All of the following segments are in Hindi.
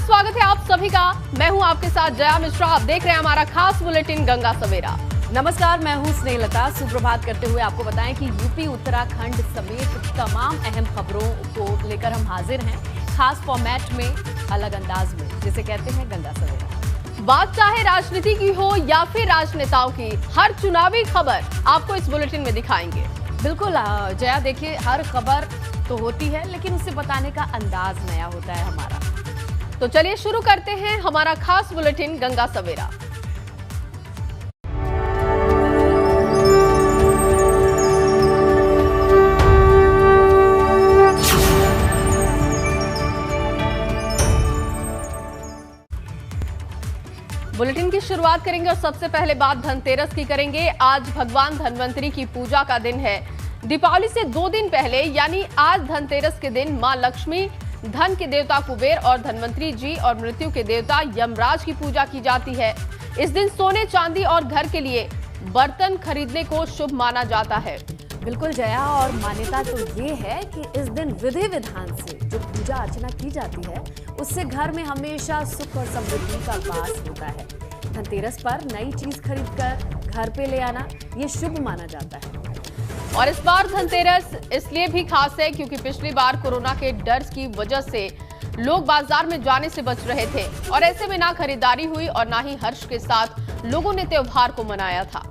स्वागत है आप सभी का। मैं हूं आपके साथ जया मिश्रा। आप देख रहे हैं हमारा खास बुलेटिन गंगा सवेरा। नमस्कार, मैं हूं स्नेहलता। सुप्रभात करते हुए आपको बताएं कि यूपी उत्तराखंड समेत तमाम अहम खबरों को लेकर हम हाजिर हैं, खास फॉर्मेट में, अलग अंदाज में, जिसे कहते हैं गंगा सवेरा। बात चाहे राजनीति की हो या फिर राजनेताओं की, हर चुनावी खबर आपको इस बुलेटिन में दिखाएंगे। बिल्कुल जया, देखिए हर खबर तो होती है लेकिन उसे बताने का अंदाज नया होता है हमारा। तो चलिए शुरू करते हैं हमारा खास बुलेटिन गंगा सवेरा। बुलेटिन की शुरुआत करेंगे और सबसे पहले बात धनतेरस की करेंगे। आज भगवान धन्वंतरी की पूजा का दिन है। दीपावली से 2 दिन पहले यानी आज धनतेरस के दिन मां लक्ष्मी, धन के देवता कुबेर और धन्वंतरी जी और मृत्यु के देवता यमराज की पूजा की जाती है। इस दिन सोने, चांदी और घर के लिए बर्तन खरीदने को शुभ माना जाता है। बिल्कुल जया, और मान्यता तो ये है कि इस दिन विधि विधान से जो पूजा अर्चना की जाती है उससे घर में हमेशा सुख और समृद्धि का वास होता है। धनतेरस पर नई चीज खरीदकर घर पे ले आना ये शुभ माना जाता है। और इस बार धनतेरस इसलिए भी खास है क्योंकि पिछली बार कोरोना के डर की वजह से लोग बाजार में जाने से बच रहे थे और ऐसे में ना खरीदारी हुई और ना ही हर्ष के साथ लोगों ने त्योहार को मनाया था।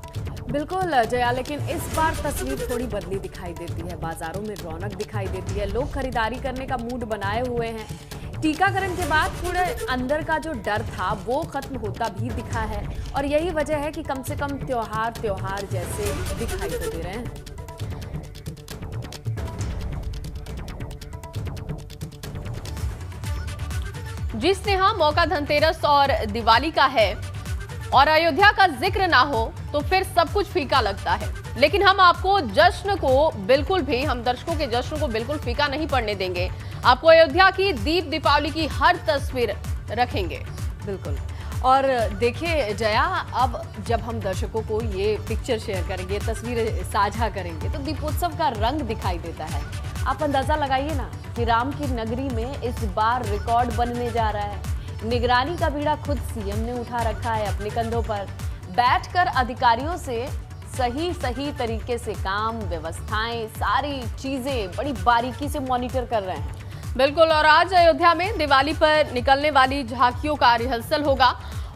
बिल्कुल जया, लेकिन इस बार तस्वीर थोड़ी बदली दिखाई देती है। बाजारों में रौनक दिखाई देती है, लोग खरीदारी करने का मूड बनाए हुए हैं। टीकाकरण के बाद थोड़े अंदर का जो डर था वो खत्म होता भी दिखा है और यही वजह है कि कम से कम त्योहार जैसे दिखाई तो दे रहे हैं। जी स्नेहा, मौका धनतेरस और दिवाली का है और अयोध्या का जिक्र ना हो तो फिर सब कुछ फीका लगता है। लेकिन हम आपको जश्न को बिल्कुल भी, हम दर्शकों के जश्न को बिल्कुल फीका नहीं पड़ने देंगे। आपको अयोध्या की दीप दीपावली की हर तस्वीर रखेंगे। बिल्कुल। और देखिए जया, अब जब हम दर्शकों को ये पिक्चर शेयर करेंगे, तस्वीरें साझा करेंगे तो दीपोत्सव का रंग दिखाई देता है। आप अंदाजा लगाइए ना कि राम की नगरी में इस बार रिकॉर्ड बनने जा रहा है। निगरानी का बीड़ा खुद सीएम ने उठा रखा है अपने कंधों पर। बैठकर अधिकारियों से सही तरीके से काम, व्यवस्थाएं, सारी चीजें बड़ी बारीकी से मॉनिटर कर रहे हैं। बिल्कुल। और आज अयोध्या में दिवाली पर निकलने वाली झांकियों का रिहर्सल होगा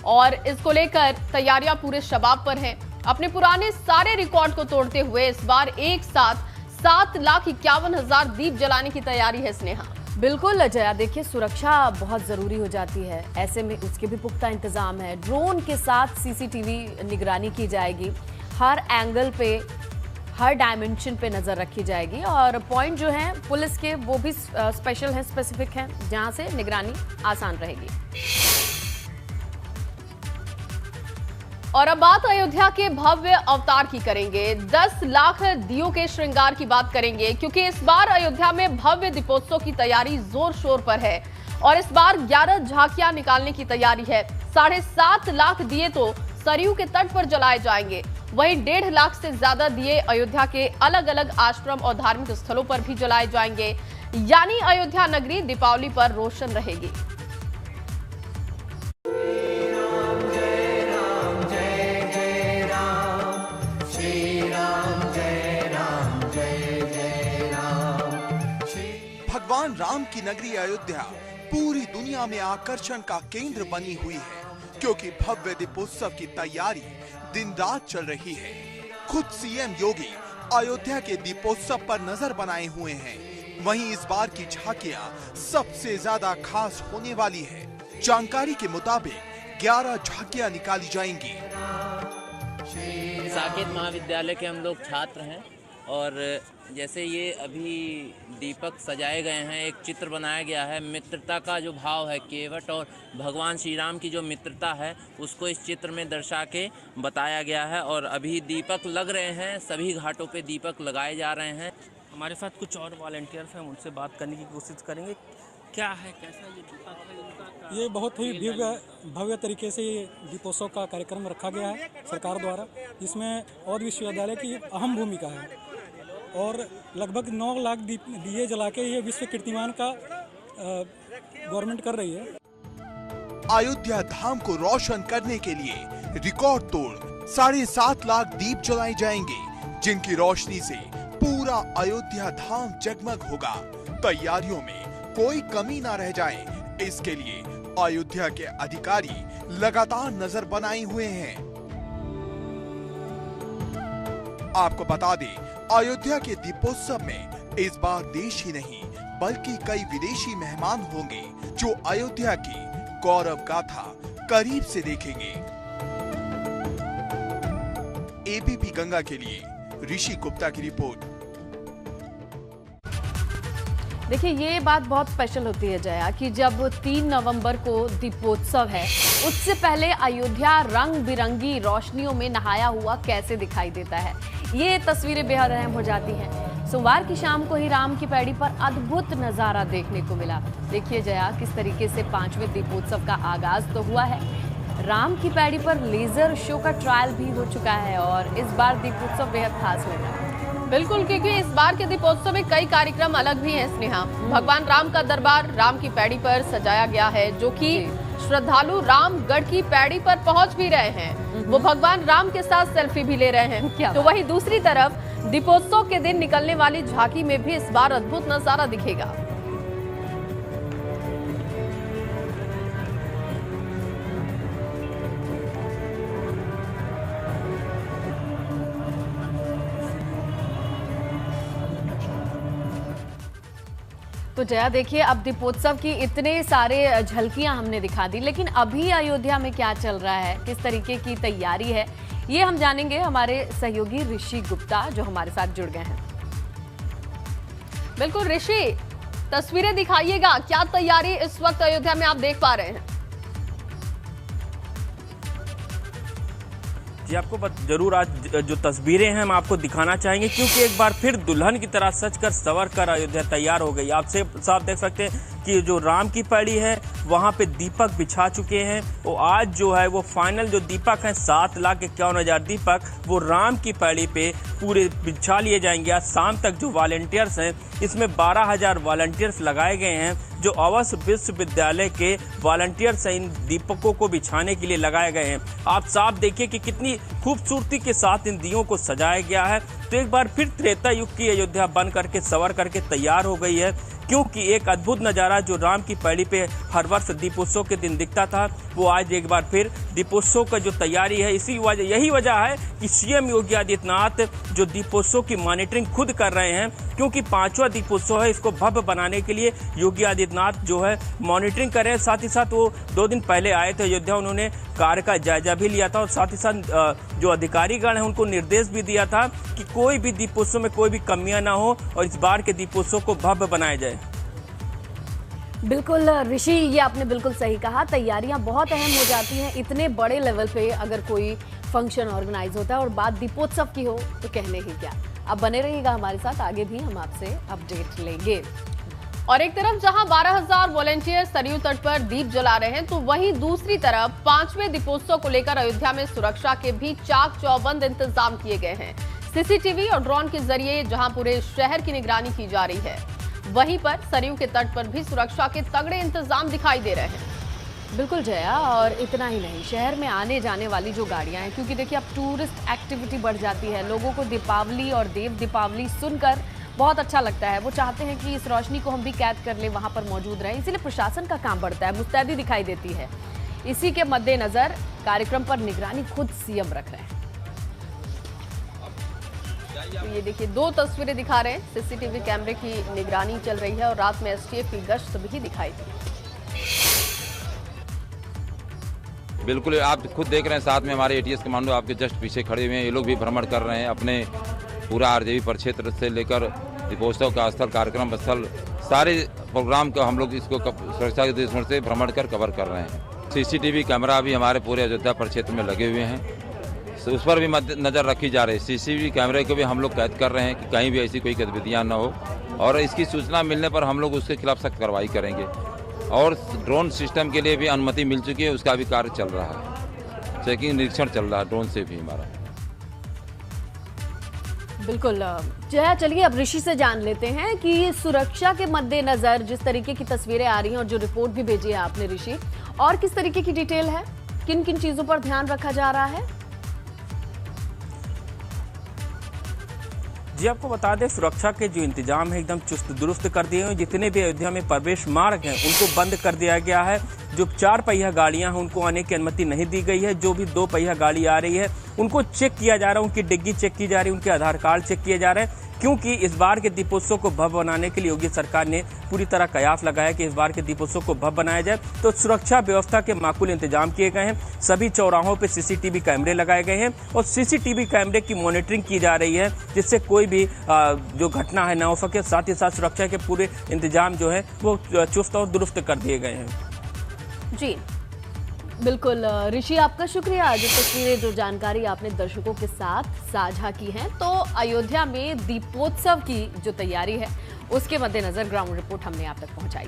और इसको लेकर तैयारियां पूरे शबाब पर हैं। अपने पुराने सारे रिकॉर्ड को तोड़ते हुए इस बार एक साथ 7,51,000 दीप जलाने की तैयारी है स्नेहा। बिल्कुल जया, देखिए सुरक्षा बहुत जरूरी हो जाती है, ऐसे में उसके भी पुख्ता इंतजाम है। ड्रोन के साथ सीसीटीवी निगरानी की जाएगी, हर एंगल पे, हर डायमेंशन पे नजर रखी जाएगी और पॉइंट जो हैं पुलिस के वो भी स्पेशल हैं, स्पेसिफिक हैं, जहां से निगरानी आसान रहेगी। और अब बात अयोध्या के भव्य अवतार की करेंगे। 10 लाख दियों के श्रृंगार की बात करेंगे क्योंकि इस बार अयोध्या में भव्य दीपोत्सव की तैयारी जोर शोर पर है और इस बार 11 झांकियां निकालने की तैयारी है। 7.5 लाख दिए तो सरयू के तट पर जलाए जाएंगे, वहीं 1.5 लाख से ज्यादा दिए अयोध्या के अलग अलग आश्रम और धार्मिक स्थलों पर भी जलाए जाएंगे। यानी अयोध्या नगरी दीपावली पर रोशन रहेगी। भगवान राम की नगरी अयोध्या पूरी दुनिया में आकर्षण का केंद्र बनी हुई है क्योंकि भव्य दीपोत्सव की तैयारी दिन रात चल रही है। खुद सीएम योगी अयोध्या के दीपोत्सव पर नजर बनाए हुए हैं। वहीं इस बार की झांकियां सबसे ज्यादा खास होने वाली है। जानकारी के मुताबिक 11 झांकियां निकाली जाएंगी। साकेत महाविद्यालय के हम लोग छात्र हैं और जैसे ये अभी दीपक सजाए गए हैं, एक चित्र बनाया गया है। मित्रता का जो भाव है, केवट और भगवान श्री राम की जो मित्रता है उसको इस चित्र में दर्शा के बताया गया है। और अभी दीपक लग रहे हैं, सभी घाटों पे दीपक लगाए जा रहे हैं। हमारे साथ कुछ और वॉलंटियर्स हैं, उनसे बात करने की कोशिश करेंगे। क्या है, कैसा ये दीपक है? ये बहुत ही भव्य तरीके से ये दीपोत्सव का कार्यक्रम रखा गया है सरकार द्वारा, जिसमें औध विश्वविद्यालय की अहम भूमिका है और लगभग 9 लाख दिए जला के ये विश्व कीर्तिमान का गवर्नमेंट कर रही है। अयोध्या धाम को रोशन करने के लिए रिकॉर्ड तोड़ 7.5 लाख दीप जलाए जाएंगे, जिनकी रोशनी से पूरा अयोध्या धाम जगमग होगा। तैयारियों में कोई कमी ना रह जाए, इसके लिए अयोध्या के अधिकारी लगातार नजर बनाए हुए हैं। आपको बता दें, अयोध्या के दीपोत्सव में इस बार देश ही नहीं बल्कि कई विदेशी मेहमान होंगे, जो अयोध्या की गौरव गाथा करीब से देखेंगे। एबीपी गंगा के लिए ऋषि गुप्ता की रिपोर्ट। देखिए, ये बात बहुत स्पेशल होती है जया कि जब 3 नवंबर को दीपोत्सव है, उससे पहले अयोध्या रंग बिरंगी रोशनियों में नहाया हुआ कैसे दिखाई देता है। ये तस्वीरें बेहद अहम हो जाती हैं। सोमवार की शाम को ही राम की पैड़ी पर अद्भुत नजारा देखने को मिला। देखिए जया, किस तरीके से 5वें दीपोत्सव का आगाज तो हुआ है। राम की पैड़ी पर लेजर शो का ट्रायल भी हो चुका है और इस बार दीपोत्सव बेहद खास लग रहा है। बिल्कुल, क्योंकि इस बार के दीपोत्सव में कई कार्यक्रम अलग भी हैं स्नेहा। भगवान राम का दरबार राम की पैड़ी पर सजाया गया है, जो कि श्रद्धालु रामगढ़ की पैड़ी पर पहुंच भी रहे हैं। वो भगवान राम के साथ सेल्फी भी ले रहे हैं। तो वहीं दूसरी तरफ दीपोत्सव के दिन निकलने वाली झांकी में भी इस बार अद्भुत नजारा दिखेगा। तो जया देखिए, अब दीपोत्सव की इतने सारे झलकियां हमने दिखा दी, लेकिन अभी अयोध्या में क्या चल रहा है, किस तरीके की तैयारी है, ये हम जानेंगे हमारे सहयोगी ऋषि गुप्ता जो हमारे साथ जुड़ गए हैं। बिल्कुल ऋषि, तस्वीरें दिखाइएगा, क्या तैयारी इस वक्त अयोध्या में आप देख पा रहे हैं? जी, आपको जरूर आज जो तस्वीरें हैं हम आपको दिखाना चाहेंगे, क्योंकि एक बार फिर दुल्हन की तरह सजकर संवर कर अयोध्या तैयार हो गई। आप साफ देख सकते हैं कि जो राम की पैड़ी है वहाँ पे दीपक बिछा चुके हैं। वो आज जो है वो फाइनल जो दीपक हैं 7,51,000 दीपक वो राम की पैड़ी पे पूरे बिछा लिए जाएंगे। आज शाम तक जो वॉलंटियर्स हैं, इसमें 12,000 वॉलंटियर्स लगाए गए हैं, जो अवध विश्वविद्यालय के वॉलंटियर्स हैं, इन दीपकों को बिछाने के लिए लगाए गए हैं। आप साफ देखिए कि कितनी खूबसूरती के साथ इन दियों को सजाया गया है। तो एक बार फिर त्रेता युग की अयोध्या बन करके संवर करके तैयार हो गई है, क्योंकि एक अद्भुत नज़ारा जो राम की पैड़ी पे हर वर्ष दीपोत्सव के दिन दिखता था, वो आज एक बार फिर दीपोत्सव का जो तैयारी है, यही वजह है कि सीएम योगी आदित्यनाथ जो दीपोत्सव की मॉनिटरिंग खुद कर रहे हैं, क्योंकि 5वां दीपोत्सव है, इसको भव्य बनाने के लिए योगी आदित्यनाथ जो है मॉनिटरिंग कर रहे हैं। साथ ही साथ वो 2 दिन पहले आए थे अयोध्या, उन्होंने कार्य का जायजा भी लिया था और साथ ही साथ जो अधिकारीगण हैं उनको निर्देश भी दिया था कि कोई भी दीपोत्सव में कोई भी कमियां ना हो और इस बार के दीपोत्सव को भव्य बनाया जाए। बिल्कुल ऋषि, ये आपने बिल्कुल सही कहा, तैयारियां बहुत अहम हो जाती हैं इतने बड़े लेवल पे अगर कोई फंक्शन ऑर्गेनाइज होता है और बात दीपोत्सव की हो तो कहने ही क्या। अब बने रहिएगा हमारे साथ, आगे भी हम आपसे अपडेट लेंगे। और एक तरफ जहां 12,000 वॉलंटियर सरयू तट पर दीप जला रहे हैं, तो वहीं दूसरी तरफ 5वें दीपोत्सव को लेकर अयोध्या में सुरक्षा के भी चाक चौबंद इंतजाम किए गए हैं। सीसीटीवी और ड्रोन के जरिए जहां पूरे शहर की निगरानी की जा रही है, वहीं पर सरयू के तट पर भी सुरक्षा के तगड़े इंतजाम दिखाई दे रहे हैं। बिल्कुल जया, और इतना ही नहीं, शहर में आने जाने वाली जो गाड़ियां हैं, क्योंकि देखिए अब टूरिस्ट एक्टिविटी बढ़ जाती है, लोगों को दीपावली और देव दीपावली सुनकर बहुत अच्छा लगता है। वो चाहते हैं कि इस रोशनी को हम भी कैद कर ले, वहां पर मौजूद रहें, इसीलिए प्रशासन का काम बढ़ता है, मुस्तैदी दिखाई देती है। इसी के मद्देनजर कार्यक्रम पर निगरानी खुद सीएम रख रहे हैं। तो ये देखिए 2 तस्वीरें दिखा रहे हैं, सीसीटीवी कैमरे की निगरानी चल रही है और रात में एसटीएफ की गश्त भी दिखाई दी। बिल्कुल, आप खुद देख रहे हैं, साथ में हमारे एटीएस कमांडो आपके जस्ट पीछे खड़े हुए हैं। ये लोग भी भ्रमण कर रहे हैं, अपने पूरा आरजेवी परिक्षेत्र से लेकर दीपोत्सव का स्थल, कार्यक्रम स्थल, सारे प्रोग्राम को हम लोग इसको सुरक्षा के दृष्टिकोण से भ्रमण कर कवर कर रहे हैं। सीसीटीवी कैमरा भी हमारे पूरे अयोध्या परिक्षेत्र में लगे हुए हैं, उस पर भी नज़र रखी जा रही है। सीसीटीवी कैमरे को भी हम लोग कैद कर रहे हैं कि कहीं भी ऐसी कोई गतिविधियाँ न हो, और इसकी सूचना मिलने पर हम लोग उसके खिलाफ सख्त कार्रवाई करेंगे। और ड्रोन सिस्टम के लिए भी अनुमति मिल चुकी है, उसका भी कार्य चल रहा है, चेकिंग निरीक्षण चल रहा है ड्रोन से भी हमारा। बिल्कुल जया, चलिए अब ऋषि से जान लेते हैं कि सुरक्षा के मद्देनजर जिस तरीके की तस्वीरें आ रही हैं और जो रिपोर्ट भी भेजी है आपने ऋषि, और किस तरीके की डिटेल है, किन किन चीजों पर ध्यान रखा जा रहा है? जी आपको बता दें, सुरक्षा के जो इंतजाम है एकदम चुस्त दुरुस्त कर दिए हैं। जितने भी अयोध्या में प्रवेश मार्ग हैं उनको बंद कर दिया गया है। जो 4 पहिया गाड़ियां हैं उनको आने की अनुमति नहीं दी गई है। जो भी 2 पहिया गाड़ी आ रही है उनको चेक किया जा रहा है, उनकी डिग्गी चेक की जा रही है, उनके आधार कार्ड चेक किए जा रहे हैं, क्योंकि इस बार के दीपोत्सव को भव्य बनाने के लिए योगी सरकार ने पूरी तरह कयास लगाया कि इस बार के दीपोत्सव को भव्य बनाया जाए। तो सुरक्षा व्यवस्था के माकूल इंतजाम किए गए हैं। सभी चौराहों पे सीसीटीवी कैमरे लगाए गए हैं और सीसीटीवी कैमरे की मॉनिटरिंग की जा रही है, जिससे कोई भी जो घटना है ना हो सके। साथ ही साथ सुरक्षा के पूरे इंतजाम जो है वो चुस्त और दुरुस्त कर दिए गए हैं। जी बिल्कुल ऋषि, आपका शुक्रिया। जो तस्वीरें, जो जानकारी आपने दर्शकों के साथ साझा की हैं। तो अयोध्या में दीपोत्सव की जो तैयारी है उसके मद्देनजर ग्राउंड रिपोर्ट हमने आप तक पहुंचाई।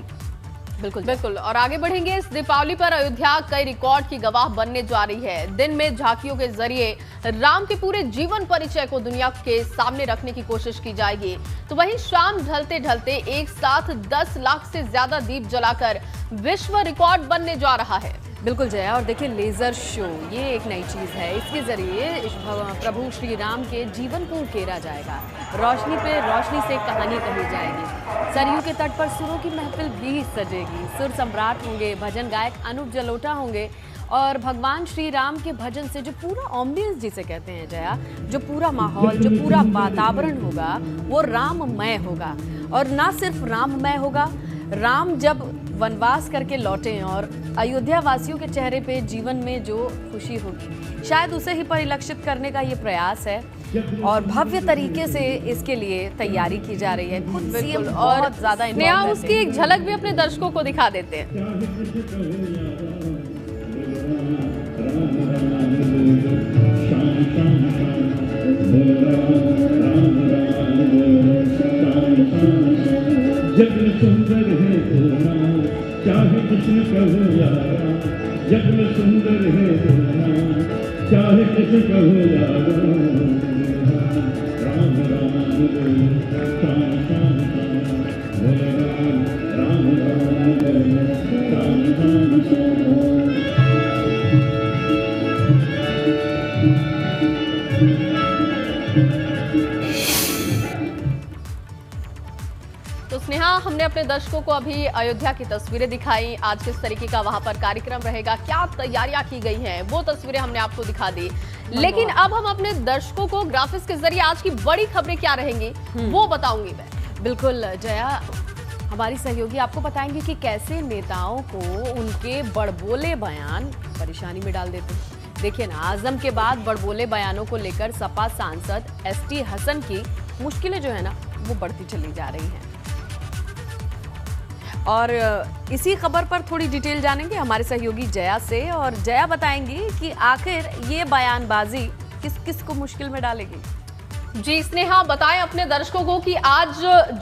बिल्कुल बिल्कुल। और आगे बढ़ेंगे। इस दीपावली पर अयोध्या कई रिकॉर्ड की गवाह बनने जा रही है। दिन में झांकियों के जरिए राम के पूरे जीवन परिचय को दुनिया के सामने रखने की कोशिश की जाएगी, तो वहीं शाम ढलते ढलते एक साथ 10 लाख से ज्यादा दीप जलाकर विश्व रिकॉर्ड बनने जा रहा है। बिल्कुल जया, और देखिए लेजर शो ये एक नई चीज है। इसके जरिए प्रभु श्री राम के जीवन को उकेरा जाएगा। रोशनी पे रोशनी से कहानी कही जाएगी। सरयू के तट पर सुरों की महफिल भी सजेगी। सुर सम्राट होंगे, भजन गायक अनूप जलोटा होंगे और भगवान श्री राम के भजन से जो पूरा एम्बियंस जिसे कहते हैं जया, जो पूरा माहौल, जो पूरा वातावरण होगा वो राममय होगा। और ना सिर्फ राममय होगा, राम जब वनवास करके लौटे और अयोध्या वासियों के चेहरे पे जीवन में जो खुशी होगी, शायद उसे ही परिलक्षित करने का ये प्रयास है। और भव्य तरीके से इसके लिए तैयारी की जा रही है। खुद सीएम बहुत ज्यादा स्नेहा, उसकी एक झलक भी अपने दर्शकों को दिखा देते हैं। जग में सुंदर है सोना, चाहे कृष्ण कहो यारा। जग में सुंदर है सोना, चाहे कृष्ण कहो यारा। राम राम बोलो, श्याम श्याम श्याम बोलो, राम राम बोलो, श्याम श्याम श्याम। तो स्नेहा, हमने अपने दर्शकों को अभी अयोध्या की तस्वीरें दिखाई। आज किस तरीके का वहां पर कार्यक्रम रहेगा, क्या तैयारियां की गई हैं, वो तस्वीरें हमने आपको दिखा दी। लेकिन अब हम अपने दर्शकों को ग्राफिक्स के जरिए आज की बड़ी खबरें क्या रहेंगी वो बताऊंगी मैं। बिल्कुल जया, हमारी सहयोगी आपको बताएंगे कि कैसे नेताओं को उनके बड़बोले बयान परेशानी में डाल देते हैं। देखिए ना, आजम के बाद बड़बोले बयानों को लेकर सपा सांसद एसटी हसन की मुश्किलें जो है ना वो बढ़ती चली जा रही हैं। और इसी खबर पर थोड़ी डिटेल जानेंगे हमारे सहयोगी जया से, और जया बताएंगी कि आखिर ये बयानबाजी किस किस को मुश्किल में डालेगी। जी स्नेहा, बताएं अपने दर्शकों को कि आज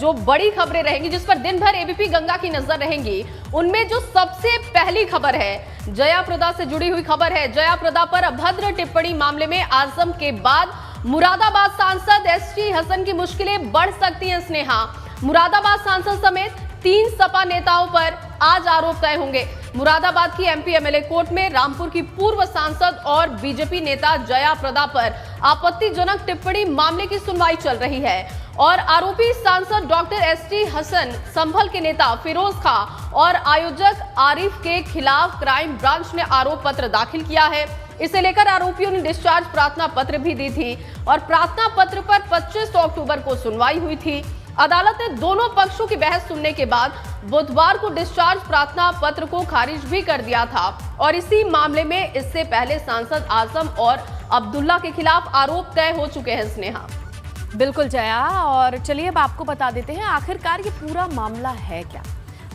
जो बड़ी खबरें रहेंगी जिस पर दिन भर एबीपी गंगा की नजर रहेंगी, उनमें जो सबसे पहली खबर है जया प्रदा से जुड़ी हुई खबर है। जया प्रदा पर अभद्र टिप्पणी मामले में आजम के बाद मुरादाबाद सांसद एसटी हसन की मुश्किलें बढ़ सकती हैं। स्नेहा, मुरादाबाद सांसद समेत 3 सपा नेताओं पर आज आरोप तय होंगे। मुरादाबाद की एमपी एमएलए कोर्ट में रामपुर की पूर्व सांसद और बीजेपी नेता जया प्रदा पर आपत्तिजनक टिप्पणी मामले की सुनवाई चल रही है और आरोपी सांसद डॉक्टर एसटी हसन, संभल के नेता फिरोज खां और आयोजक आरिफ के खिलाफ क्राइम ब्रांच ने आरोप पत्र दाखिल किया है। इसे लेकर आरोपियों ने डिस्चार्ज प्रार्थना पत्र भी दी थी और प्रार्थना पत्र पर 25 अक्टूबर को सुनवाई हुई थी। अदालत ने दोनों पक्षों की बहस सुनने के बाद बुधवार को डिस्चार्ज प्रार्थना पत्र को खारिज भी कर दिया था और इसी मामले में इससे पहले सांसद आजम और अब्दुल्ला के खिलाफ आरोप तय हो चुके हैं। स्नेहा, बिल्कुल जया, और चलिए अब आपको बता देते हैं आखिरकार ये पूरा मामला है क्या।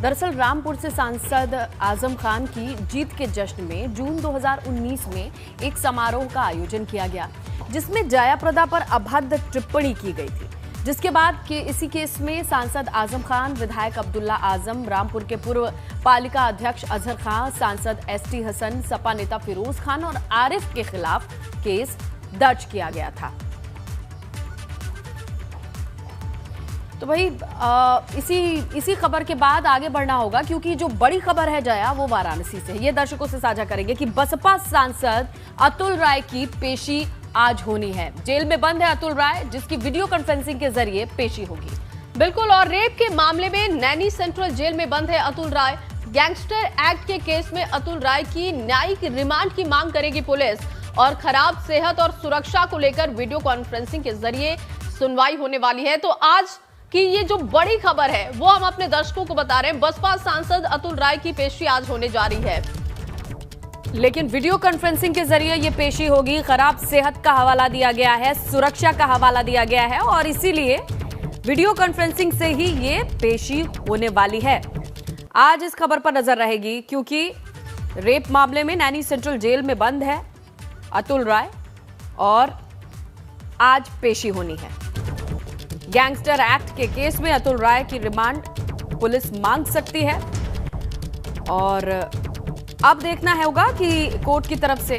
दरअसल रामपुर से सांसद आजम खान की जीत के जश्न में जून 2019 में एक समारोह का आयोजन किया गया जिसमें जया प्रदा पर अभद्र टिप्पणी की गई थी, जिसके बाद के इसी केस में सांसद आजम खान, विधायक अब्दुल्ला आजम, रामपुर के पूर्व पालिका अध्यक्ष अजहर खान, सांसद एसटी हसन, सपा नेता फिरोज खान और आरिफ के खिलाफ केस दर्ज किया गया था। तो भाई इसी खबर के बाद आगे बढ़ना होगा, क्योंकि जो बड़ी खबर है जया वो वाराणसी से, ये दर्शकों से साझा करेंगे कि बसपा सांसद अतुल राय की पेशी आज होनी है। जेल में बंद है अतुल राय, जिसकी वीडियो कॉन्फ्रेंसिंग के जरिए पेशी होगी। बिल्कुल, और रेप के मामले में नैनी सेंट्रल जेल में बंद है अतुल राय। गैंगस्टर एक्ट के केस में अतुल राय की न्यायिक रिमांड की मांग करेगी पुलिस, और खराब सेहत और सुरक्षा को लेकर वीडियो कॉन्फ्रेंसिंग के जरिए सुनवाई होने वाली है। तो आज की ये जो बड़ी खबर है वो हम अपने दर्शकों को बता रहे हैं। बसपा सांसद अतुल राय की पेशी आज होने जा रही है, लेकिन वीडियो कॉन्फ्रेंसिंग के जरिए ये पेशी होगी। खराब सेहत का हवाला दिया गया है, सुरक्षा का हवाला दिया गया है, और इसीलिए वीडियो कॉन्फ्रेंसिंग से ही ये पेशी होने वाली है। आज इस खबर पर नजर रहेगी, क्योंकि रेप मामले में नैनी सेंट्रल जेल में बंद है अतुल राय, और आज पेशी होनी है। गैंगस्टर एक्ट के केस में अतुल राय की रिमांड पुलिस मांग सकती है, और अब देखना होगा कि कोर्ट की तरफ से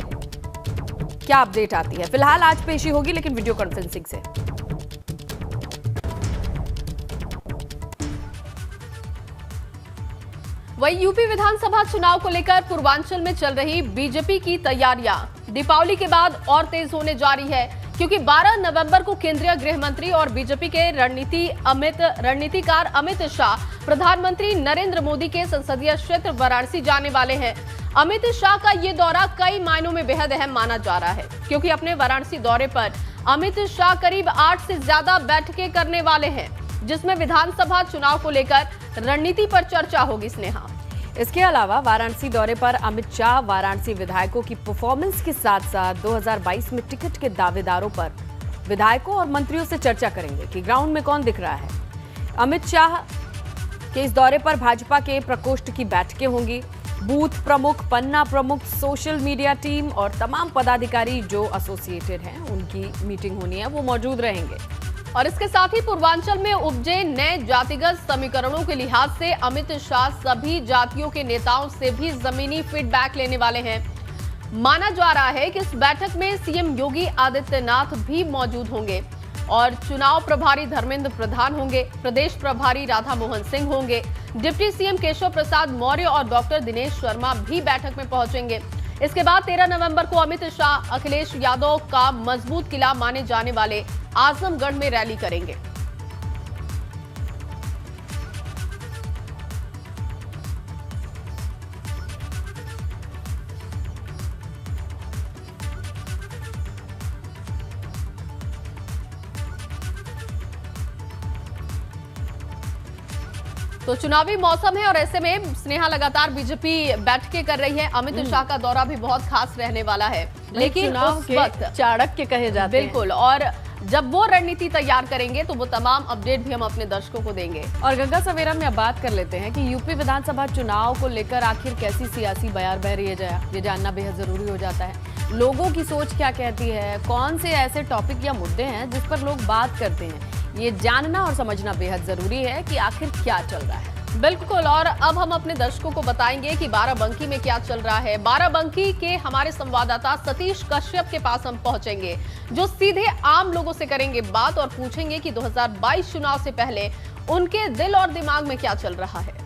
क्या अपडेट आती है। फिलहाल आज पेशी होगी, लेकिन वीडियो कॉन्फ्रेंसिंग से। वहीं यूपी विधानसभा चुनाव को लेकर पूर्वांचल में चल रही बीजेपी की तैयारियां दीपावली के बाद और तेज होने जा रही है, क्योंकि 12 नवंबर को केंद्रीय गृह मंत्री और बीजेपी के रणनीतिकार अमित शाह प्रधानमंत्री नरेंद्र मोदी के संसदीय क्षेत्र वाराणसी जाने वाले हैं। अमित शाह का ये दौरा कई मायनों में बेहद अहम माना जा रहा है, क्योंकि अपने वाराणसी दौरे पर अमित शाह करीब 8 से ज्यादा बैठकें करने वाले हैं, जिसमें विधानसभा चुनाव को लेकर रणनीति पर चर्चा होगी। स्नेहा, इसके अलावा वाराणसी दौरे पर अमित शाह वाराणसी विधायकों की परफॉर्मेंस के साथ साथ 2022 में टिकट के दावेदारों पर विधायकों और मंत्रियों से चर्चा करेंगे कि ग्राउंड में कौन दिख रहा है। अमित शाह के इस दौरे पर भाजपा के प्रकोष्ठ की बैठकें होंगी। बूथ प्रमुख, पन्ना प्रमुख, सोशल मीडिया टीम और तमाम पदाधिकारी जो एसोसिएटेड हैं उनकी मीटिंग होनी है, वो मौजूद रहेंगे। और इसके साथ ही पूर्वांचल में उपजे नए जातिगत समीकरणों के लिहाज से अमित शाह सभी जातियों के नेताओं से भी जमीनी फीडबैक लेने वाले हैं। माना जा रहा है कि इस बैठक में सीएम योगी आदित्यनाथ भी मौजूद होंगे, और चुनाव प्रभारी धर्मेंद्र प्रधान होंगे, प्रदेश प्रभारी राधा मोहन सिंह होंगे, डिप्टी सीएम केशव प्रसाद मौर्य और डॉक्टर दिनेश शर्मा भी बैठक में पहुंचेंगे। इसके बाद 13 नवंबर को अमित शाह अखिलेश यादव का मजबूत किला माने जाने वाले आजमगढ़ में रैली करेंगे। तो चुनावी मौसम है, और ऐसे में स्नेहा लगातार बीजेपी बैठकें कर रही है। अमित शाह का दौरा भी बहुत खास रहने वाला है, लेकिन उस वक्त चाणक्य कहे जाते हैं। बिल्कुल, और जब वो रणनीति तैयार करेंगे तो वो तमाम अपडेट भी हम अपने दर्शकों को देंगे। और गंगा सवेरा में अब बात कर लेते हैं कि यूपी विधानसभा चुनाव को लेकर आखिर कैसी सियासी बयार बह रही है जया, ये जानना बेहद जरूरी हो जाता है। लोगों की सोच क्या कहती है, कौन से ऐसे टॉपिक या मुद्दे हैं जिस पर लोग बात करते हैं, ये जानना और समझना बेहद जरूरी है कि आखिर क्या चल रहा है। बिल्कुल, और अब हम अपने दर्शकों को बताएंगे कि बाराबंकी में क्या चल रहा है। बाराबंकी के हमारे संवाददाता सतीश कश्यप के पास हम पहुंचेंगे, जो सीधे आम लोगों से करेंगे बात और पूछेंगे कि 2022 चुनाव से पहले उनके दिल और दिमाग में क्या चल रहा है।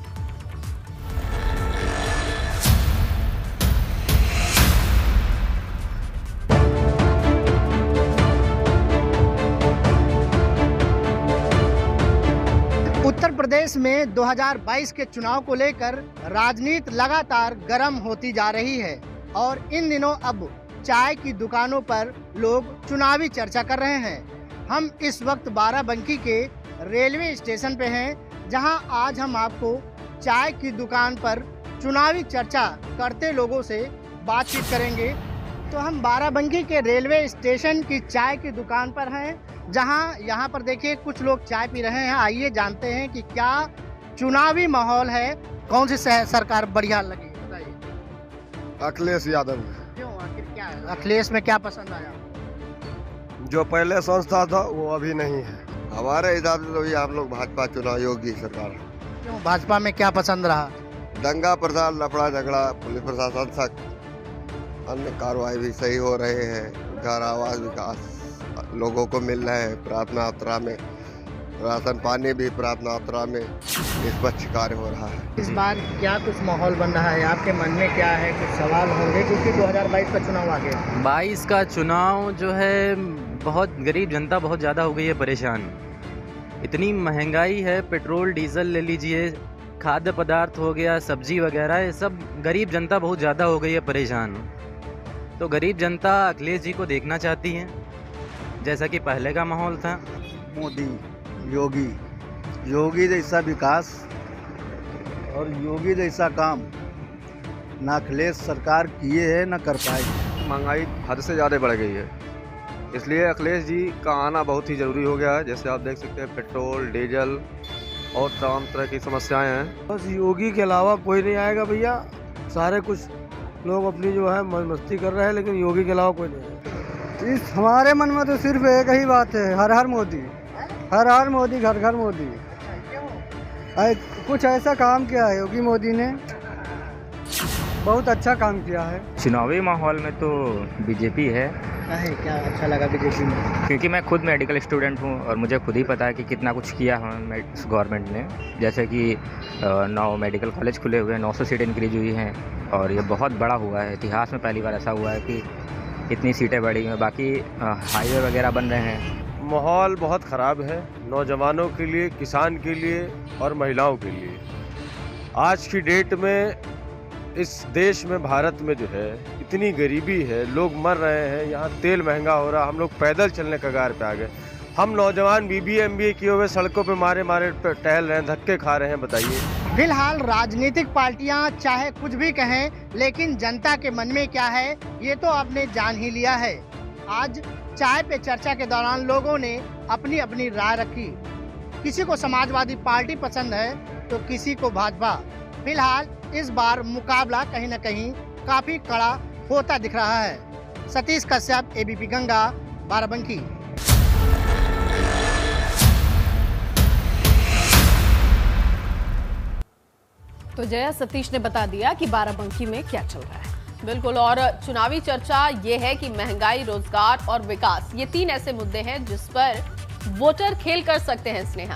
उत्तर प्रदेश में 2022 के चुनाव को लेकर राजनीति लगातार गर्म होती जा रही है, और इन दिनों अब चाय की दुकानों पर लोग चुनावी चर्चा कर रहे हैं। हम इस वक्त बाराबंकी के रेलवे स्टेशन पे हैं, जहां आज हम आपको चाय की दुकान पर चुनावी चर्चा करते लोगों से बातचीत करेंगे। तो हम बाराबंकी के रेलवे स्टेशन की चाय की दुकान पर हैं, जहां यहाँ पर देखिए कुछ लोग चाय पी रहे हैं। आइए जानते हैं कि क्या चुनावी माहौल है, कौन सी सरकार बढ़िया लगी, बताइए। अखिलेश यादव। क्यों, आखिर क्या है अखिलेश में क्या पसंद आया? जो पहले संस्था था वो अभी नहीं है। हमारे हिसाब से तो ये आप लोग भाजपा चुनाव योगी सरकार। क्यों, भाजपा में क्या पसंद रहा? दंगा प्रसाद, लफड़ा झगड़ा, पुलिस प्रशासन तक अन्य कार्रवाई भी सही हो रहे हैं। घर आवास विकास लोगों को मिल रहे हैं। प्रार्थना यात्रा में राशन पानी भी पर्याप्त मात्रा में निष्पक्ष कार्य हो रहा है। इस बार क्या कुछ माहौल बन रहा है, आपके मन में क्या है, कुछ सवाल होंगे क्योंकि 2022 का चुनाव आ गया। 22 का चुनाव जो है, बहुत गरीब जनता बहुत ज़्यादा हो गई है परेशान। इतनी महंगाई है, पेट्रोल डीजल ले लीजिए, खाद्य पदार्थ हो गया, सब्जी वगैरह, ये सब गरीब जनता बहुत ज़्यादा हो गई है परेशान। तो गरीब जनता अखिलेश जी को देखना चाहती है जैसा कि पहले का माहौल था। मोदी, योगी जैसा विकास और योगी जैसा काम ना अखिलेश सरकार किए है ना कर पाएगी। महंगाई हद से ज़्यादा बढ़ गई है, इसलिए अखिलेश जी का आना बहुत ही ज़रूरी हो गया है। जैसे आप देख सकते हैं पेट्रोल डीजल और तमाम तरह की समस्याएं हैं। बस योगी के अलावा कोई नहीं आएगा भैया। सारे कुछ लोग अपनी जो है मस्ती कर रहे हैं, लेकिन योगी के अलावा कोई नहीं आएगा। इस हमारे मन में तो सिर्फ एक ही बात है, हर हर मोदी, हर हर मोदी, घर घर मोदी। कुछ ऐसा काम किया है योगी मोदी ने, बहुत अच्छा काम किया है। चुनावी माहौल में तो बीजेपी है। क्या अच्छा लगा बीजेपी में? क्योंकि मैं खुद मेडिकल स्टूडेंट हूं और मुझे खुद ही पता है कि कितना कुछ किया है गवर्नमेंट ने। जैसे कि 9 मेडिकल कॉलेज खुले हुए हैं, 900 सीटें इंक्रीज हुई हैं और ये बहुत बड़ा हुआ है। इतिहास में पहली बार ऐसा हुआ है कि इतनी सीटें बढ़ी हैं। बाकी हाईवे वगैरह बन रहे हैं। माहौल बहुत ख़राब है नौजवानों के लिए, किसान के लिए और महिलाओं के लिए। आज की डेट में इस देश में, भारत में जो है इतनी गरीबी है, लोग मर रहे हैं, यहाँ तेल महंगा हो रहा, हम लोग पैदल चलने कगार पे आ गए। हम नौजवान BBA MBA किए हुए सड़कों पे मारे टहल रहे हैं, धक्के खा रहे हैं। बताइए, फिलहाल राजनीतिक पार्टियां चाहे कुछ भी कहें, लेकिन जनता के मन में क्या है ये तो आपने जान ही लिया है। आज चाय पे चर्चा के दौरान लोगों ने अपनी अपनी राय रखी। किसी को समाजवादी पार्टी पसंद है तो किसी को भाजपा। फिलहाल इस बार मुकाबला कहीं न कहीं काफी कड़ा होता दिख रहा है। सतीश कश्यप, ABP गंगा, बाराबंकी। तो जया, सतीश ने बता दिया कि बाराबंकी में क्या चल रहा है। बिल्कुल, और चुनावी चर्चा ये है कि महंगाई, रोजगार और विकास, ये 3 ऐसे मुद्दे हैं जिस पर वोटर खेल कर सकते हैं। स्नेहा,